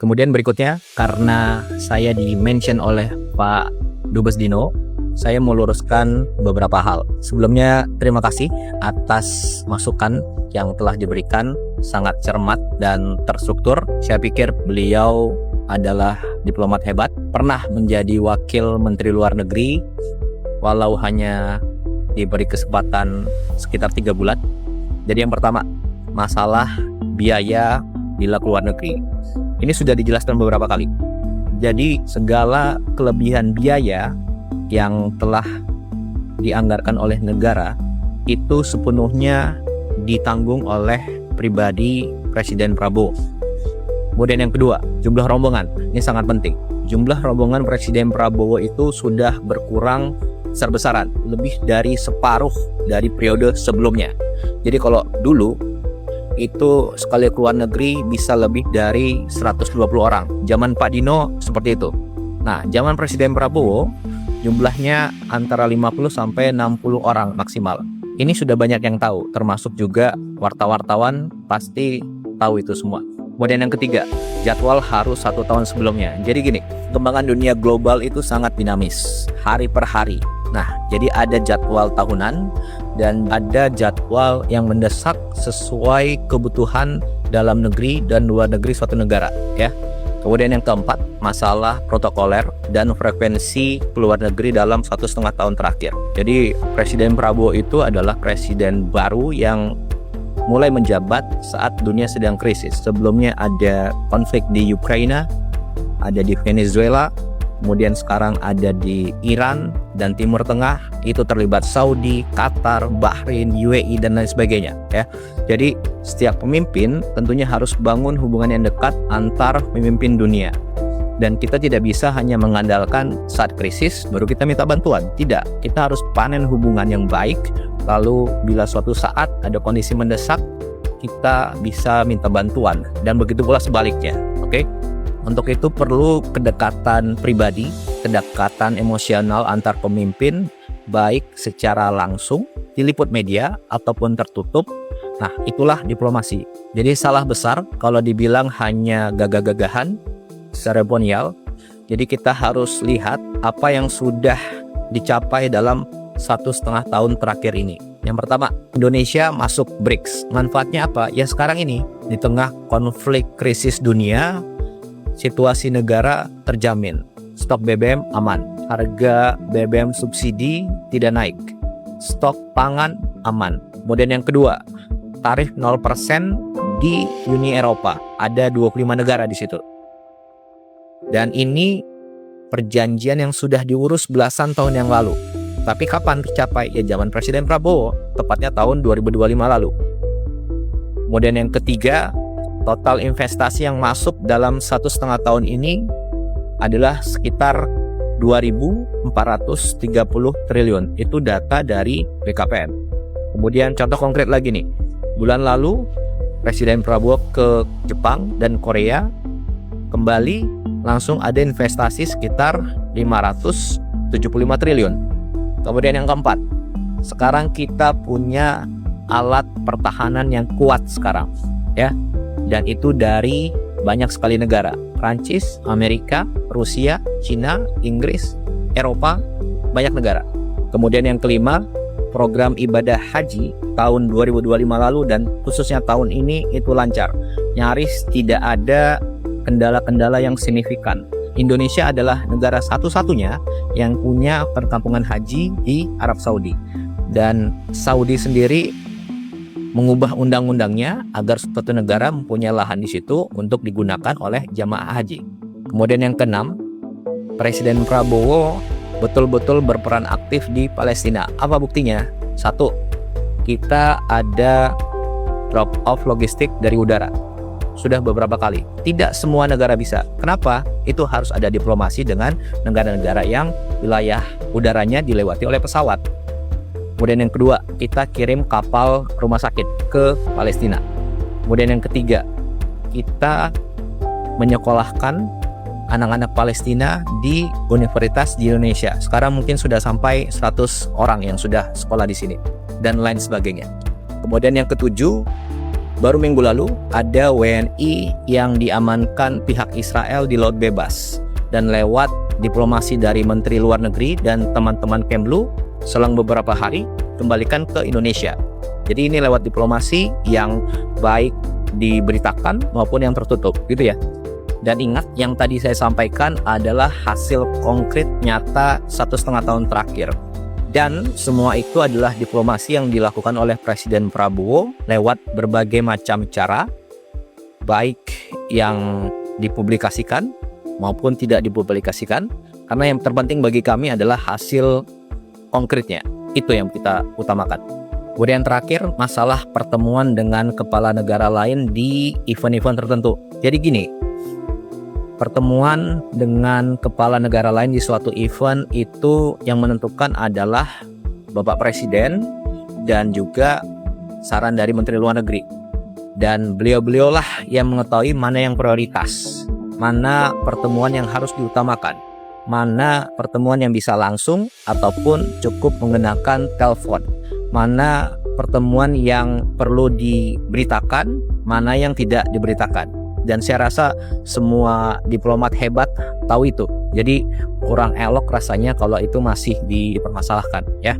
Kemudian berikutnya, karena saya di-mention oleh Pak Dubes Dino, saya mau luruskan beberapa hal. Sebelumnya, terima kasih atas masukan yang telah diberikan, sangat cermat dan terstruktur. Saya pikir beliau adalah diplomat hebat, pernah menjadi wakil Menteri Luar Negeri, walau hanya diberi kesempatan sekitar 3 bulan. Jadi yang pertama, masalah biaya bila keluar negeri. Ini sudah dijelaskan beberapa kali. Jadi segala kelebihan biaya yang telah dianggarkan oleh negara itu sepenuhnya ditanggung oleh pribadi Presiden Prabowo. Kemudian yang kedua, jumlah rombongan. Ini sangat penting. Jumlah rombongan Presiden Prabowo itu sudah berkurang besar-besaran, lebih dari separuh dari periode sebelumnya. Jadi kalau dulu itu sekali keluar negeri bisa lebih dari 120 orang. Zaman Pak Dino seperti itu. Nah, zaman Presiden Prabowo jumlahnya antara 50 sampai 60 orang maksimal. Ini sudah banyak yang tahu, termasuk juga wartawan pasti tahu itu semua. Kemudian yang ketiga, jadwal harus 1 tahun sebelumnya. Jadi gini, perkembangan dunia global itu sangat dinamis, hari per hari. Nah, jadi ada jadwal tahunan dan ada jadwal yang mendesak sesuai kebutuhan dalam negeri dan luar negeri suatu negara, ya. Kemudian yang keempat, masalah protokoler dan frekuensi keluar negeri dalam 1,5 tahun terakhir. Jadi Presiden Prabowo itu adalah presiden baru yang mulai menjabat saat dunia sedang krisis. Sebelumnya ada konflik di Ukraina, ada di Venezuela, kemudian sekarang ada di Iran dan Timur Tengah, itu terlibat Saudi, Qatar, Bahrain, UAE dan lain sebagainya, ya. Jadi setiap pemimpin tentunya harus bangun hubungan yang dekat antar pemimpin dunia. Dan kita tidak bisa hanya mengandalkan saat krisis baru kita minta bantuan. Tidak, kita harus panen hubungan yang baik. Lalu bila suatu saat ada kondisi mendesak, kita bisa minta bantuan. Dan begitu pula sebaliknya, oke? Untuk itu perlu kedekatan pribadi, kedekatan emosional antar pemimpin, baik secara langsung, diliput media, ataupun tertutup. Nah, itulah diplomasi. Jadi salah besar kalau dibilang hanya gagah-gagahan, seremonial. Jadi kita harus lihat apa yang sudah dicapai dalam 1,5 tahun terakhir ini. Yang pertama, Indonesia masuk BRICS. Manfaatnya apa? Ya sekarang ini, di tengah konflik krisis dunia, situasi negara terjamin, stok BBM aman, harga BBM subsidi tidak naik, stok pangan aman. Kemudian yang kedua, tarif 0% di Uni Eropa, ada 25 negara di situ. Dan ini perjanjian yang sudah diurus belasan tahun yang lalu. Tapi kapan tercapai? Ya zaman Presiden Prabowo, tepatnya tahun 2025 lalu. Kemudian yang ketiga, total investasi yang masuk dalam 1,5 tahun ini adalah sekitar 2.430 triliun. Itu data dari BKPM. Kemudian contoh konkret lagi nih. Bulan lalu Presiden Prabowo ke Jepang dan Korea, kembali langsung ada investasi sekitar 575 triliun. Kemudian yang keempat, sekarang kita punya alat pertahanan yang kuat sekarang, ya. Dan itu dari banyak sekali negara. Prancis, Amerika, Rusia, Cina, Inggris, Eropa, banyak negara. Kemudian yang kelima, program ibadah haji tahun 2025 lalu dan khususnya tahun ini itu lancar. Nyaris tidak ada kendala-kendala yang signifikan. Indonesia adalah negara satu-satunya yang punya perkampungan haji di Arab Saudi. Dan Saudi sendiri mengubah undang-undangnya agar suatu negara mempunyai lahan di situ untuk digunakan oleh jamaah haji. Kemudian yang keenam, Presiden Prabowo betul-betul berperan aktif di Palestina. Apa buktinya? 1, kita ada drop off logistik dari udara. Sudah beberapa kali. Tidak semua negara bisa. Kenapa? Itu harus ada diplomasi dengan negara-negara yang wilayah udaranya dilewati oleh pesawat. Kemudian yang kedua, kita kirim kapal rumah sakit ke Palestina. Kemudian yang ketiga, kita menyekolahkan anak-anak Palestina di universitas di Indonesia. Sekarang mungkin sudah sampai 100 orang yang sudah sekolah di sini dan lain sebagainya. Kemudian yang ketujuh, Baru minggu lalu ada WNI yang diamankan pihak Israel di Laut Bebas, dan lewat diplomasi dari Menteri Luar Negeri dan teman-teman Kemlu selang beberapa hari kembalikan ke Indonesia. Jadi ini lewat diplomasi yang baik diberitakan maupun yang tertutup gitu ya. Dan ingat, yang tadi saya sampaikan adalah hasil konkret nyata 1,5 tahun terakhir. Dan semua itu adalah diplomasi yang dilakukan oleh Presiden Prabowo lewat berbagai macam cara, baik yang dipublikasikan maupun tidak dipublikasikan. Karena yang terpenting bagi kami adalah hasil konkretnya. Itu yang kita utamakan. Kemudian terakhir, masalah pertemuan dengan kepala negara lain di event-event tertentu. Jadi gini, pertemuan dengan kepala negara lain di suatu event itu yang menentukan adalah Bapak Presiden dan juga saran dari Menteri Luar Negeri. Dan beliau-beliaulah yang mengetahui mana yang prioritas, mana pertemuan yang harus diutamakan, mana pertemuan yang bisa langsung ataupun cukup menggunakan telepon, mana pertemuan yang perlu diberitakan, mana yang tidak diberitakan. Dan saya rasa semua diplomat hebat tahu itu. Jadi kurang elok rasanya kalau itu masih dipermasalahkan ya.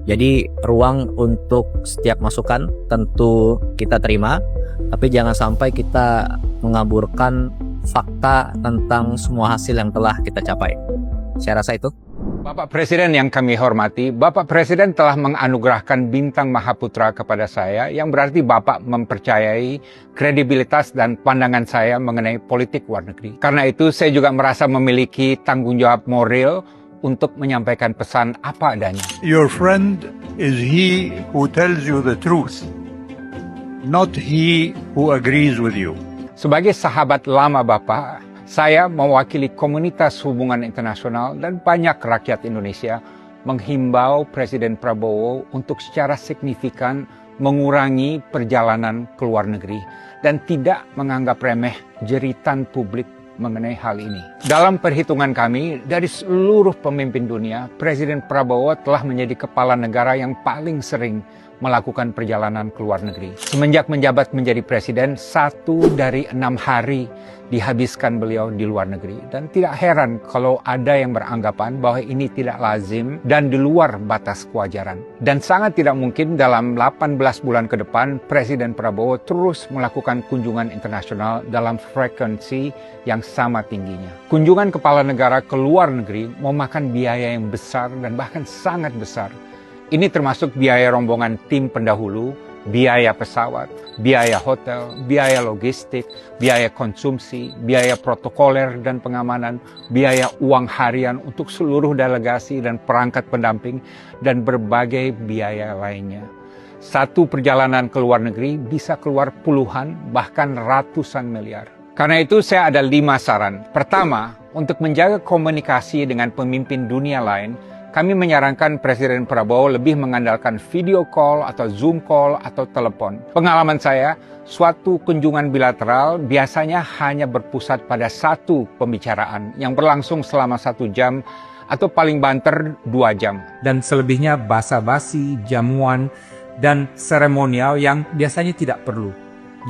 Jadi ruang untuk setiap masukan tentu kita terima, tapi jangan sampai kita mengaburkan fakta tentang semua hasil yang telah kita capai. Saya rasa itu. Bapak Presiden yang kami hormati, Bapak Presiden telah menganugerahkan bintang Mahaputra kepada saya, yang berarti Bapak mempercayai kredibilitas dan pandangan saya mengenai politik luar negeri. Karena itu saya juga merasa memiliki tanggung jawab moral untuk menyampaikan pesan apa adanya. Your friend is he who tells you the truth, not he who agrees with you. Sebagai sahabat lama Bapak, saya mewakili komunitas hubungan internasional dan banyak rakyat Indonesia menghimbau Presiden Prabowo untuk secara signifikan mengurangi perjalanan ke luar negeri dan tidak menganggap remeh jeritan publik mengenai hal ini. Dalam perhitungan kami, dari seluruh pemimpin dunia, Presiden Prabowo telah menjadi kepala negara yang paling sering melakukan perjalanan ke luar negeri. Semenjak menjabat menjadi presiden, 1 dari 6 hari dihabiskan beliau di luar negeri. Dan tidak heran kalau ada yang beranggapan bahwa ini tidak lazim dan di luar batas kewajaran. Dan sangat tidak mungkin dalam 18 bulan ke depan, Presiden Prabowo terus melakukan kunjungan internasional dalam frekuensi yang sama tingginya. Kunjungan kepala negara ke luar negeri memakan biaya yang besar dan bahkan sangat besar. Ini termasuk biaya rombongan tim pendahulu, biaya pesawat, biaya hotel, biaya logistik, biaya konsumsi, biaya protokoler dan pengamanan, biaya uang harian untuk seluruh delegasi dan perangkat pendamping, dan berbagai biaya lainnya. Satu perjalanan ke luar negeri bisa keluar puluhan, bahkan ratusan miliar. Karena itu saya ada 5 saran. Pertama, untuk menjaga komunikasi dengan pemimpin dunia lain, kami menyarankan Presiden Prabowo lebih mengandalkan video call atau Zoom call atau telepon. Pengalaman saya, suatu kunjungan bilateral biasanya hanya berpusat pada satu pembicaraan yang berlangsung selama 1 jam atau paling banter 2 jam. Dan selebihnya basa-basi, jamuan, dan seremonial yang biasanya tidak perlu.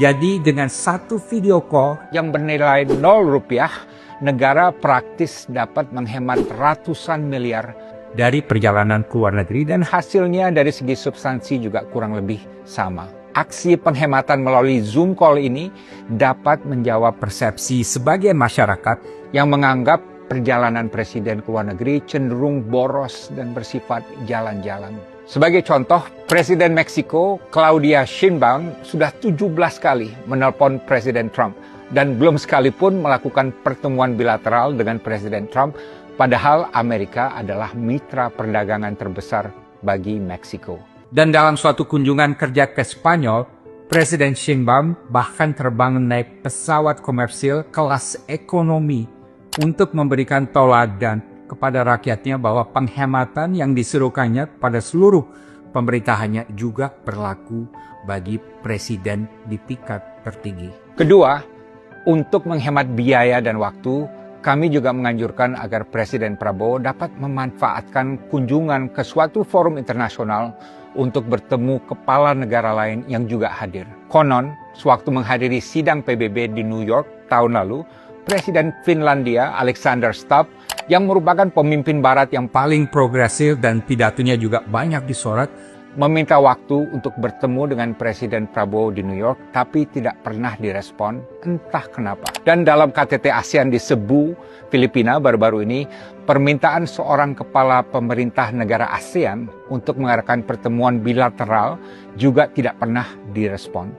Jadi dengan satu video call yang bernilai 0 rupiah, negara praktis dapat menghemat ratusan miliar dari perjalanan ke luar negeri, dan hasilnya dari segi substansi juga kurang lebih sama. Aksi penghematan melalui Zoom call ini dapat menjawab persepsi sebagian masyarakat yang menganggap perjalanan presiden ke luar negeri cenderung boros dan bersifat jalan-jalan. Sebagai contoh, Presiden Meksiko Claudia Sheinbaum sudah 17 kali menelpon Presiden Trump dan belum sekalipun melakukan pertemuan bilateral dengan Presiden Trump, padahal Amerika adalah mitra perdagangan terbesar bagi Meksiko. Dan dalam suatu kunjungan kerja ke Spanyol, Presiden Sheinbaum bahkan terbang naik pesawat komersil kelas ekonomi untuk memberikan teladan kepada rakyatnya bahwa penghematan yang diserukannya pada seluruh pemerintahannya juga berlaku bagi presiden di tingkat tertinggi. Kedua, untuk menghemat biaya dan waktu, kami juga menganjurkan agar Presiden Prabowo dapat memanfaatkan kunjungan ke suatu forum internasional untuk bertemu kepala negara lain yang juga hadir. Konon, sewaktu menghadiri sidang PBB di New York tahun lalu, Presiden Finlandia Alexander Stubb yang merupakan pemimpin barat yang paling progresif dan pidatonya juga banyak disorot, meminta waktu untuk bertemu dengan Presiden Prabowo di New York, tapi tidak pernah direspon, entah kenapa. Dan dalam KTT ASEAN di Cebu, Filipina baru-baru ini, permintaan seorang kepala pemerintah negara ASEAN untuk mengadakan pertemuan bilateral juga tidak pernah direspon.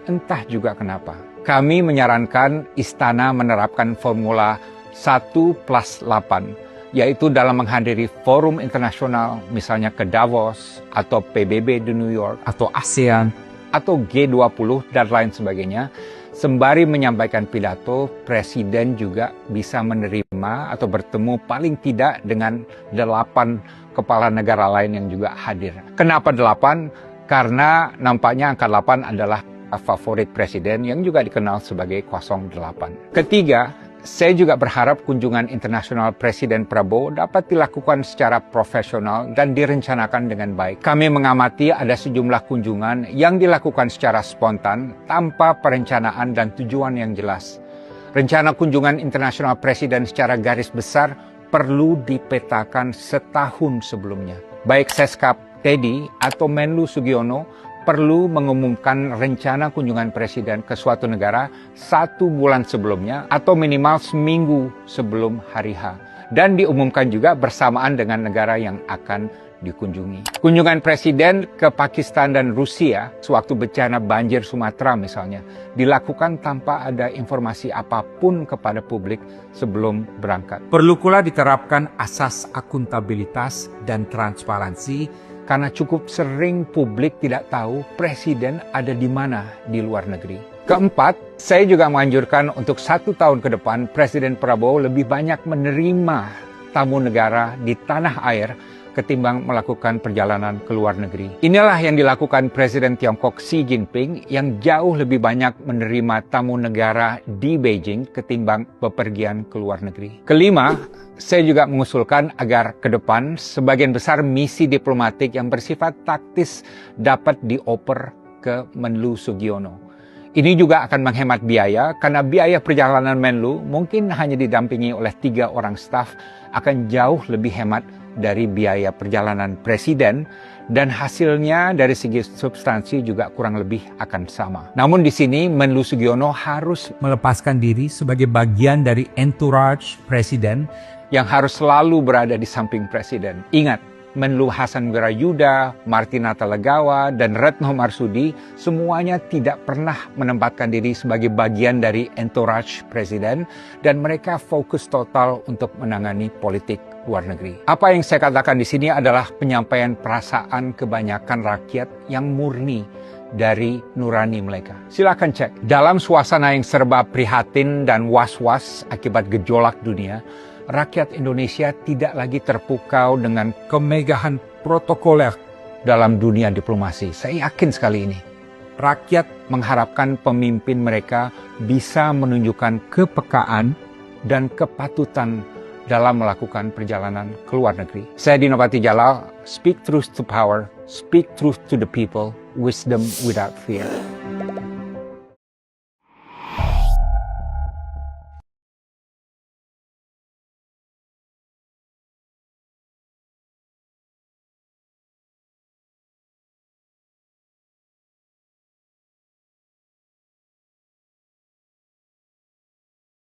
Entah juga kenapa. Kami menyarankan istana menerapkan formula 1+8, yaitu dalam menghadiri forum internasional, misalnya ke Davos, atau PBB di New York, atau ASEAN, atau G20, dan lain sebagainya. Sembari menyampaikan pidato, Presiden juga bisa menerima atau bertemu paling tidak dengan 8 kepala negara lain yang juga hadir. Kenapa 8? Karena nampaknya angka 8 adalah favorit Presiden yang juga dikenal sebagai 08. Ketiga, saya juga berharap kunjungan internasional Presiden Prabowo dapat dilakukan secara profesional dan direncanakan dengan baik. Kami mengamati ada sejumlah kunjungan yang dilakukan secara spontan tanpa perencanaan dan tujuan yang jelas. Rencana kunjungan internasional Presiden secara garis besar perlu dipetakan setahun sebelumnya. Baik Seskap Teddy atau Menlu Sugiono perlu mengumumkan rencana kunjungan Presiden ke suatu negara 1 bulan sebelumnya atau minimal seminggu sebelum hari H. Dan diumumkan juga bersamaan dengan negara yang akan dikunjungi. Kunjungan Presiden ke Pakistan dan Rusia sewaktu bencana banjir Sumatera misalnya dilakukan tanpa ada informasi apapun kepada publik sebelum berangkat. Perlu pula diterapkan asas akuntabilitas dan transparansi, karena cukup sering publik tidak tahu Presiden ada di mana di luar negeri. Keempat, saya juga menganjurkan untuk 1 tahun ke depan Presiden Prabowo lebih banyak menerima tamu negara di tanah air ketimbang melakukan perjalanan ke luar negeri. Inilah yang dilakukan Presiden Tiongkok Xi Jinping yang jauh lebih banyak menerima tamu negara di Beijing ketimbang bepergian ke luar negeri. Kelima, saya juga mengusulkan agar ke depan sebagian besar misi diplomatik yang bersifat taktis dapat dioper ke Menlu Sugiono. Ini juga akan menghemat biaya karena biaya perjalanan Menlu mungkin hanya didampingi oleh 3 orang staf akan jauh lebih hemat dari biaya perjalanan Presiden dan hasilnya dari segi substansi juga kurang lebih akan sama. Namun di sini Menlu Sugiono harus melepaskan diri sebagai bagian dari entourage Presiden yang harus selalu berada di samping Presiden. Ingat, Menlu Hasan Wirayuda, Martina Talagawa, dan Retno Marsudi semuanya tidak pernah menempatkan diri sebagai bagian dari entourage Presiden dan mereka fokus total untuk menangani politik luar negeri. Apa yang saya katakan di sini adalah penyampaian perasaan kebanyakan rakyat yang murni dari nurani mereka. Silakan cek. Dalam suasana yang serba prihatin dan was-was akibat gejolak dunia, rakyat Indonesia tidak lagi terpukau dengan kemegahan protokoler dalam dunia diplomasi. Saya yakin sekali ini. Rakyat mengharapkan pemimpin mereka bisa menunjukkan kepekaan dan kepatutan dalam melakukan perjalanan ke luar negeri. Saya Dino Patijala, speak truth to power, speak truth to the people, wisdom without fear.